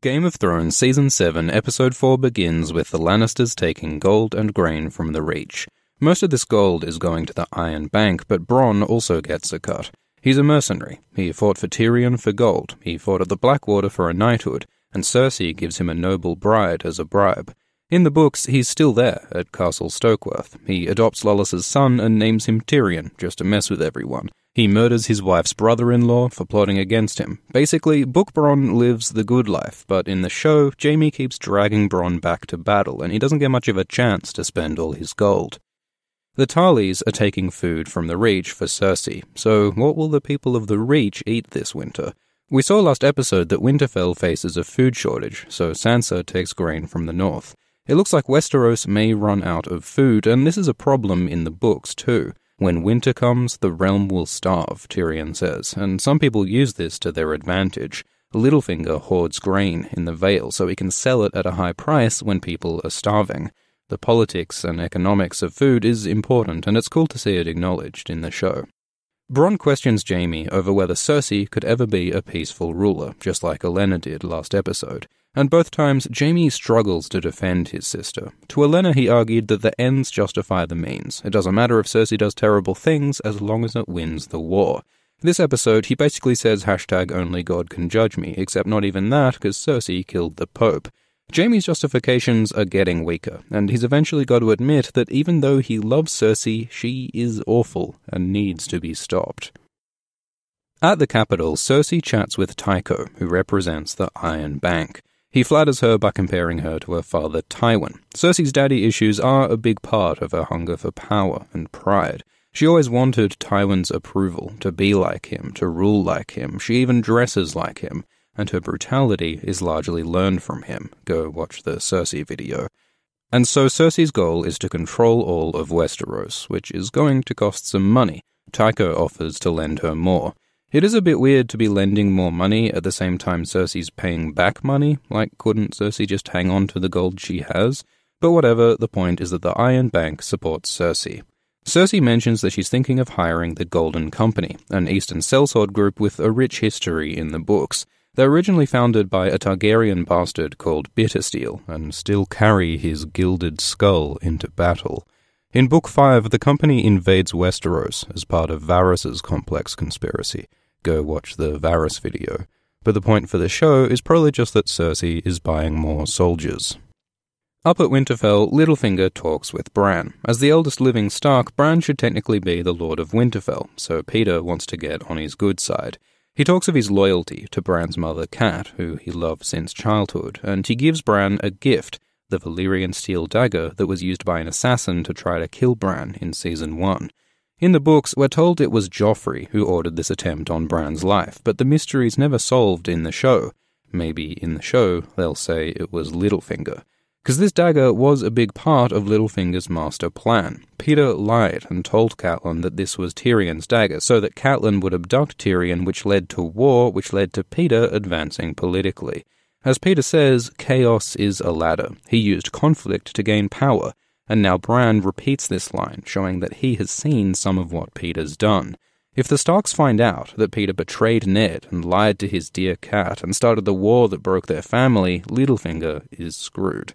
Game of Thrones Season 7, Episode 4 begins with the Lannisters taking gold and grain from the Reach. Most of this gold is going to the Iron Bank, but Bronn also gets a cut. He's a mercenary. He fought for Tyrion for gold, he fought at the Blackwater for a knighthood, and Cersei gives him a noble bride as a bribe. In the books, he's still there, at Castle Stokeworth. He adopts Lollis's son and names him Tyrion, just to mess with everyone. He murders his wife's brother-in-law for plotting against him. Basically, Book Bronn lives the good life, but in the show, Jaime keeps dragging Bronn back to battle, and he doesn't get much of a chance to spend all his gold. The Tarleys are taking food from the Reach for Cersei, so what will the people of the Reach eat this winter? We saw last episode that Winterfell faces a food shortage, so Sansa takes grain from the north. It looks like Westeros may run out of food, and this is a problem in the books too. When winter comes, the realm will starve, Tyrion says, and some people use this to their advantage. Littlefinger hoards grain in the Vale so he can sell it at a high price when people are starving. The politics and economics of food is important, and it's cool to see it acknowledged in the show. Bronn questions Jaime over whether Cersei could ever be a peaceful ruler, just like Olenna did last episode. And both times, Jaime struggles to defend his sister. To Olenna, he argued that the ends justify the means. It doesn't matter if Cersei does terrible things as long as it wins the war. This episode, he basically says #only God can judge me, except not even that, because Cersei killed the Pope. Jaime's justifications are getting weaker, and he's eventually got to admit that even though he loves Cersei, she is awful and needs to be stopped. At the capital, Cersei chats with Tycho, who represents the Iron Bank. He flatters her by comparing her to her father Tywin. Cersei's daddy issues are a big part of her hunger for power and pride. She always wanted Tywin's approval, to be like him, to rule like him. She even dresses like him, and her brutality is largely learned from him. Go watch the Cersei video. And so Cersei's goal is to control all of Westeros, which is going to cost some money. Tycho offers to lend her more. It is a bit weird to be lending more money at the same time Cersei's paying back money. Like, couldn't Cersei just hang on to the gold she has? But whatever, the point is that the Iron Bank supports Cersei. Cersei mentions that she's thinking of hiring the Golden Company, an Eastern sellsword group with a rich history in the books. They're originally founded by a Targaryen bastard called Bittersteel, and still carry his gilded skull into battle. In Book 5, the company invades Westeros as part of Varys's complex conspiracy. Go watch the Varys video. But the point for the show is probably just that Cersei is buying more soldiers. Up at Winterfell, Littlefinger talks with Bran. As the eldest living Stark, Bran should technically be the Lord of Winterfell, so Peter wants to get on his good side. He talks of his loyalty to Bran's mother Cat, who he loved since childhood, and he gives Bran a gift, the Valyrian steel dagger that was used by an assassin to try to kill Bran in Season 1. In the books, we're told it was Joffrey who ordered this attempt on Bran's life, but the mystery's never solved in the show. Maybe in the show they'll say it was Littlefinger. Because this dagger was a big part of Littlefinger's master plan. Peter lied and told Catelyn that this was Tyrion's dagger, so that Catelyn would abduct Tyrion, which led to war, which led to Peter advancing politically. As Peter says, chaos is a ladder. He used conflict to gain power, and now Bran repeats this line, showing that he has seen some of what Peter's done. If the Starks find out that Peter betrayed Ned and lied to his dear cat and started the war that broke their family, Littlefinger is screwed.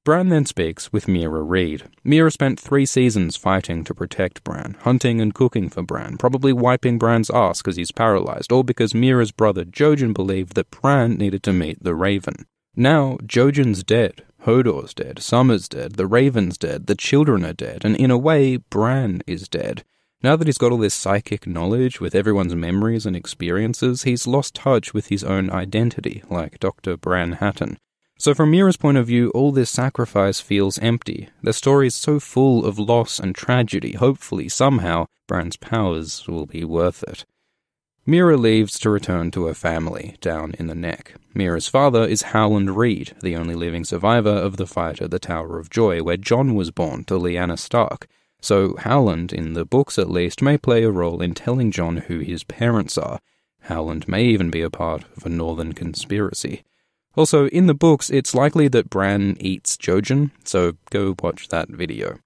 Bran then speaks with Meera Reed. Meera spent 3 seasons fighting to protect Bran, hunting and cooking for Bran, probably wiping Bran's ass because he's paralyzed, all because Meera's brother Jojen believed that Bran needed to meet the Raven. Now, Jojen's dead, Hodor's dead, Summer's dead, the Raven's dead, the children are dead, and in a way, Bran is dead. Now that he's got all this psychic knowledge with everyone's memories and experiences, he's lost touch with his own identity, like Dr. Bran Hatton. So from Meera's point of view, all this sacrifice feels empty. The story is so full of loss and tragedy. Hopefully, somehow, Bran's powers will be worth it. Meera leaves to return to her family, down in the Neck. Meera's father is Howland Reed, the only living survivor of the fight at the Tower of Joy, where Jon was born to Lyanna Stark. So Howland, in the books at least, may play a role in telling Jon who his parents are. Howland may even be a part of a northern conspiracy. Also, in the books, it's likely that Bran eats Jojen, so go watch that video.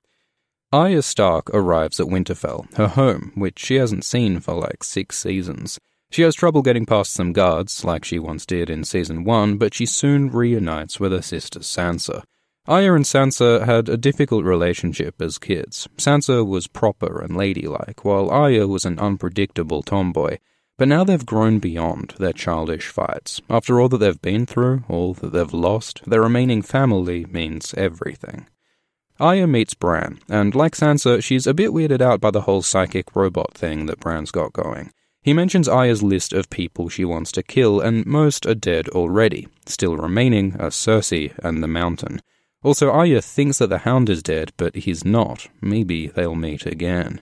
Arya Stark arrives at Winterfell, her home, which she hasn't seen for like 6 seasons. She has trouble getting past some guards, like she once did in Season 1, but she soon reunites with her sister Sansa. Arya and Sansa had a difficult relationship as kids. Sansa was proper and ladylike, while Arya was an unpredictable tomboy. But now they've grown beyond their childish fights. After all that they've been through, all that they've lost, their remaining family means everything. Arya meets Bran, and like Sansa, she's a bit weirded out by the whole psychic robot thing that Bran's got going. He mentions Arya's list of people she wants to kill, and most are dead already. Still remaining are Cersei and the Mountain. Also, Arya thinks that the Hound is dead, but he's not. Maybe they'll meet again.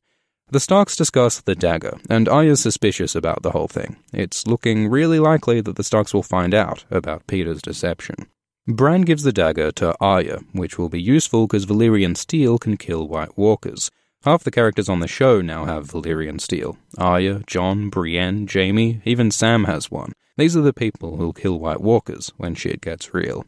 The Starks discuss the dagger, and Arya's suspicious about the whole thing. It's looking really likely that the Starks will find out about Peter's deception. Bran gives the dagger to Arya, which will be useful because Valyrian steel can kill White Walkers. Half the characters on the show now have Valyrian steel. Arya, Jon, Brienne, Jaime, even Sam has one. These are the people who'll kill White Walkers when shit gets real.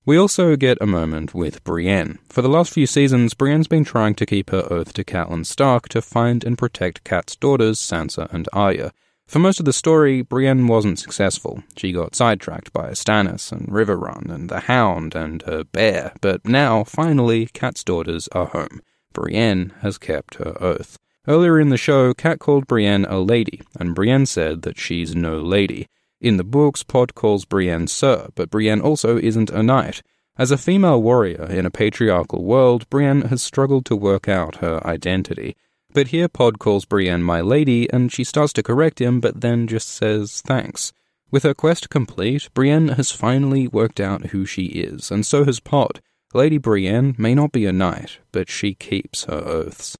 We also get a moment with Brienne. For the last few seasons, Brienne's been trying to keep her oath to Catelyn Stark to find and protect Cat's daughters, Sansa and Arya. For most of the story, Brienne wasn't successful. She got sidetracked by Stannis and Riverrun and the Hound and her bear, but now, finally, Cat's daughters are home. Brienne has kept her oath. Earlier in the show, Cat called Brienne a lady, and Brienne said that she's no lady. In the books, Pod calls Brienne Sir, but Brienne also isn't a knight. As a female warrior in a patriarchal world, Brienne has struggled to work out her identity. But here Pod calls Brienne my lady, and she starts to correct him, but then just says thanks. With her quest complete, Brienne has finally worked out who she is, and so has Pod. Lady Brienne may not be a knight, but she keeps her oaths.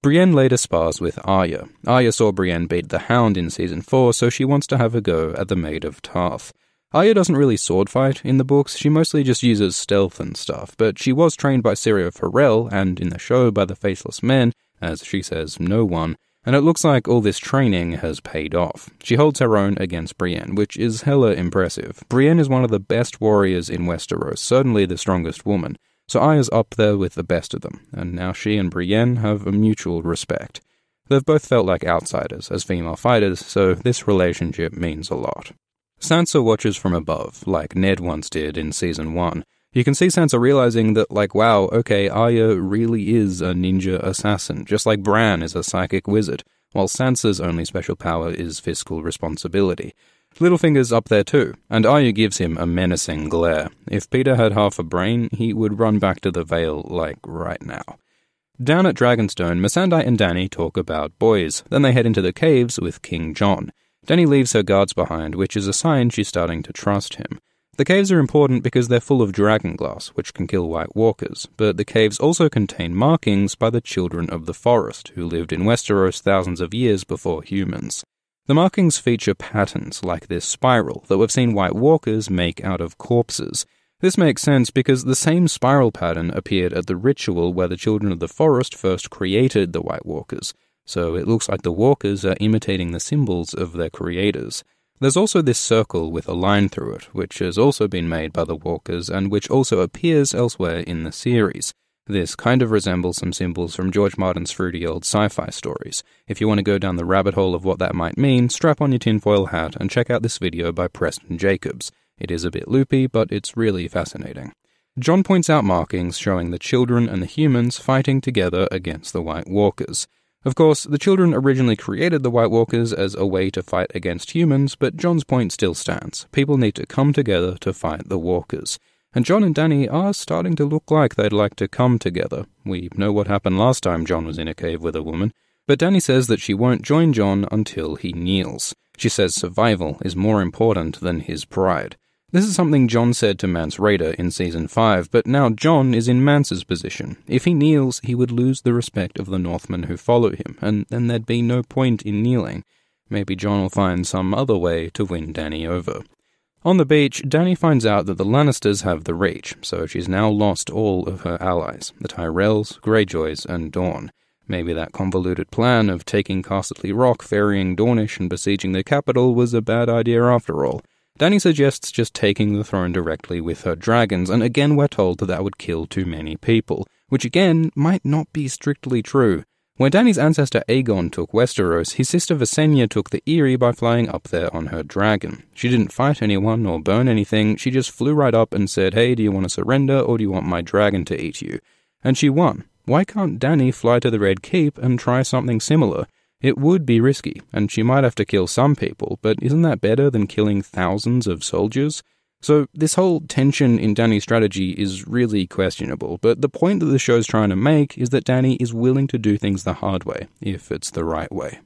Brienne later spars with Arya. Arya saw Brienne beat the Hound in Season 4, so she wants to have a go at the Maid of Tarth. Arya doesn't really sword fight in the books, she mostly just uses stealth and stuff, but she was trained by Syrio Forel, and in the show by the Faceless Men, as she says, no one, and it looks like all this training has paid off. She holds her own against Brienne, which is hella impressive. Brienne is one of the best warriors in Westeros, certainly the strongest woman. So Arya's up there with the best of them, and now she and Brienne have a mutual respect. They've both felt like outsiders as female fighters, so this relationship means a lot. Sansa watches from above, like Ned once did in Season 1. You can see Sansa realizing that, wow, okay, Arya really is a ninja assassin, just like Bran is a psychic wizard, while Sansa's only special power is fiscal responsibility. Littlefinger's up there too, and Arya gives him a menacing glare. If Peter had half a brain, he would run back to the Vale, right now. Down at Dragonstone, Missandei and Dany talk about boys, then they head into the caves with King Jon. Dany leaves her guards behind, which is a sign she's starting to trust him. The caves are important because they're full of dragonglass, which can kill White Walkers, but the caves also contain markings by the children of the forest, who lived in Westeros thousands of years before humans. The markings feature patterns like this spiral that we've seen White Walkers make out of corpses. This makes sense because the same spiral pattern appeared at the ritual where the children of the forest first created the White Walkers, so it looks like the walkers are imitating the symbols of their creators. There's also this circle with a line through it, which has also been made by the walkers and which also appears elsewhere in the series. This kind of resembles some symbols from George Martin's fruity old sci-fi stories. If you want to go down the rabbit hole of what that might mean, strap on your tinfoil hat and check out this video by Preston Jacobs. It is a bit loopy, but it's really fascinating. Jon points out markings showing the children and the humans fighting together against the White Walkers. Of course, the children originally created the White Walkers as a way to fight against humans, but Jon's point still stands. People need to come together to fight the Walkers. And Jon and Dany are starting to look like they'd like to come together. We know what happened last time Jon was in a cave with a woman, but Dany says that she won't join Jon until he kneels. She says survival is more important than his pride. This is something Jon said to Mance Rayder in Season 5, but now Jon is in Mance's position. If he kneels, he would lose the respect of the Northmen who follow him, and then there'd be no point in kneeling. Maybe Jon will find some other way to win Dany over. On the beach, Dany finds out that the Lannisters have the Reach, so she's now lost all of her allies, the Tyrells, Greyjoys, and Dorne. Maybe that convoluted plan of taking Casterly Rock, ferrying Dornish, and besieging the capital was a bad idea after all. Dany suggests just taking the throne directly with her dragons, and again we're told that would kill too many people, which again might not be strictly true. When Dany's ancestor Aegon took Westeros, his sister Visenya took the Eyrie by flying up there on her dragon. She didn't fight anyone or burn anything, she just flew right up and said, "Hey, do you want to surrender or do you want my dragon to eat you?" And she won. Why can't Dany fly to the Red Keep and try something similar? It would be risky, and she might have to kill some people, but isn't that better than killing thousands of soldiers? So this whole tension in Dany's strategy is really questionable, but the point that the show's trying to make is that Dany is willing to do things the hard way, if it's the right way.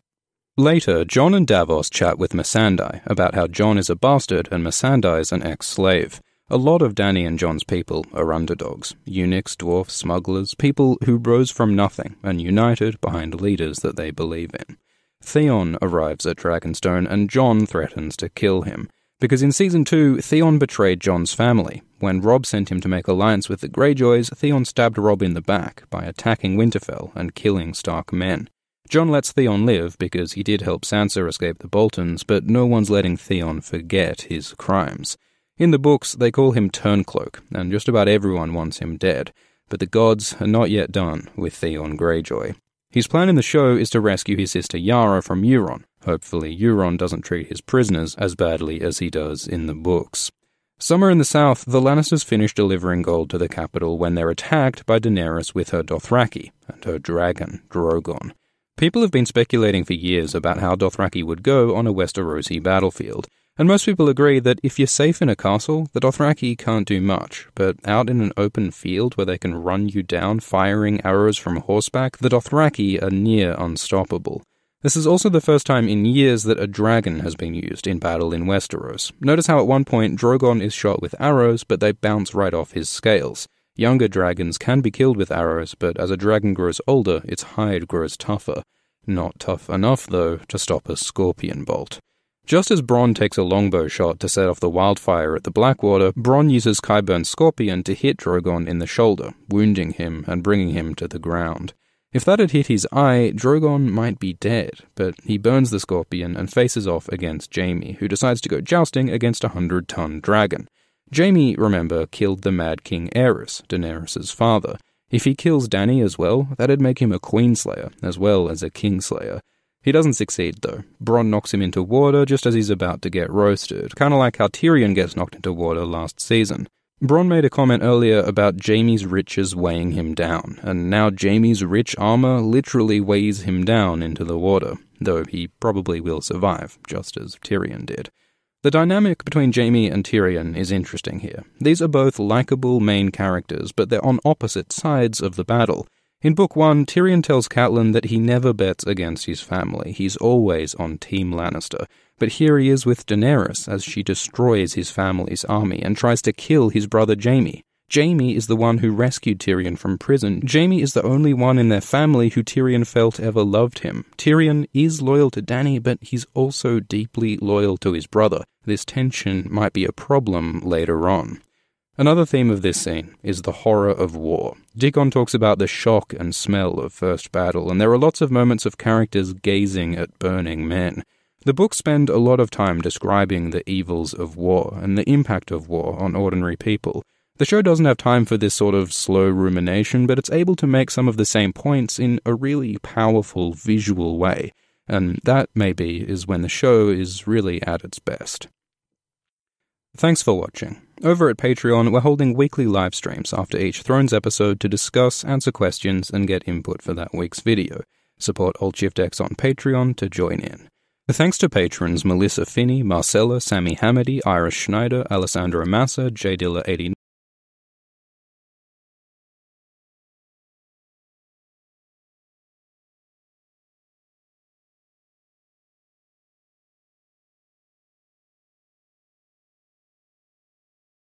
Later, Jon and Davos chat with Missandei about how Jon is a bastard and Missandei is an ex-slave. A lot of Dany and Jon's people are underdogs, eunuchs, dwarfs, smugglers, people who rose from nothing and united behind leaders that they believe in. Theon arrives at Dragonstone and Jon threatens to kill him, because in Season 2, Theon betrayed Jon's family. When Robb sent him to make alliance with the Greyjoys, Theon stabbed Robb in the back by attacking Winterfell and killing Stark men. Jon lets Theon live because he did help Sansa escape the Boltons, but no one's letting Theon forget his crimes. In the books, they call him Turncloak, and just about everyone wants him dead, but the gods are not yet done with Theon Greyjoy. His plan in the show is to rescue his sister Yara from Euron. Hopefully Euron doesn't treat his prisoners as badly as he does in the books. Somewhere in the south, the Lannisters finish delivering gold to the capital when they're attacked by Daenerys with her Dothraki and her dragon, Drogon. People have been speculating for years about how Dothraki would go on a Westerosi battlefield, and most people agree that if you're safe in a castle, the Dothraki can't do much, but out in an open field where they can run you down firing arrows from horseback, the Dothraki are near unstoppable. This is also the first time in years that a dragon has been used in battle in Westeros. Notice how at one point Drogon is shot with arrows, but they bounce right off his scales. Younger dragons can be killed with arrows, but as a dragon grows older, its hide grows tougher. Not tough enough, though, to stop a scorpion bolt. Just as Bronn takes a longbow shot to set off the wildfire at the Blackwater, Bronn uses Qyburn's scorpion to hit Drogon in the shoulder, wounding him and bringing him to the ground. If that had hit his eye, Drogon might be dead, but he burns the scorpion and faces off against Jaime, who decides to go jousting against a 100-ton dragon. Jaime, remember, killed the Mad King Aerys, Daenerys' father. If he kills Dany as well, that'd make him a Queenslayer, as well as a Kingslayer. He doesn't succeed, though. Bronn knocks him into water just as he's about to get roasted, kind of like how Tyrion gets knocked into water last season. Bronn made a comment earlier about Jaime's riches weighing him down, and now Jaime's rich armor literally weighs him down into the water, though he probably will survive, just as Tyrion did. The dynamic between Jaime and Tyrion is interesting here. These are both likable main characters, but they're on opposite sides of the battle. In Book 1, Tyrion tells Catelyn that he never bets against his family, he's always on Team Lannister. But here he is with Daenerys as she destroys his family's army and tries to kill his brother Jaime. Jaime is the one who rescued Tyrion from prison. Jaime is the only one in their family who Tyrion felt ever loved him. Tyrion is loyal to Dany, but he's also deeply loyal to his brother. This tension might be a problem later on. Another theme of this scene is the horror of war. Dickon talks about the shock and smell of first battle, and there are lots of moments of characters gazing at burning men. The books spend a lot of time describing the evils of war and the impact of war on ordinary people. The show doesn't have time for this sort of slow rumination, but it's able to make some of the same points in a really powerful visual way, and that, maybe, is when the show is really at its best. Thanks for watching. Over at Patreon, we're holding weekly live streams after each Thrones episode to discuss, answer questions, and get input for that week's video. Support Alt-Shift-X on Patreon to join in. Thanks to patrons Melissa Finney, Marcella, Sammy Hamady, Iris Schneider, Alessandra Massa, J Dilla 89,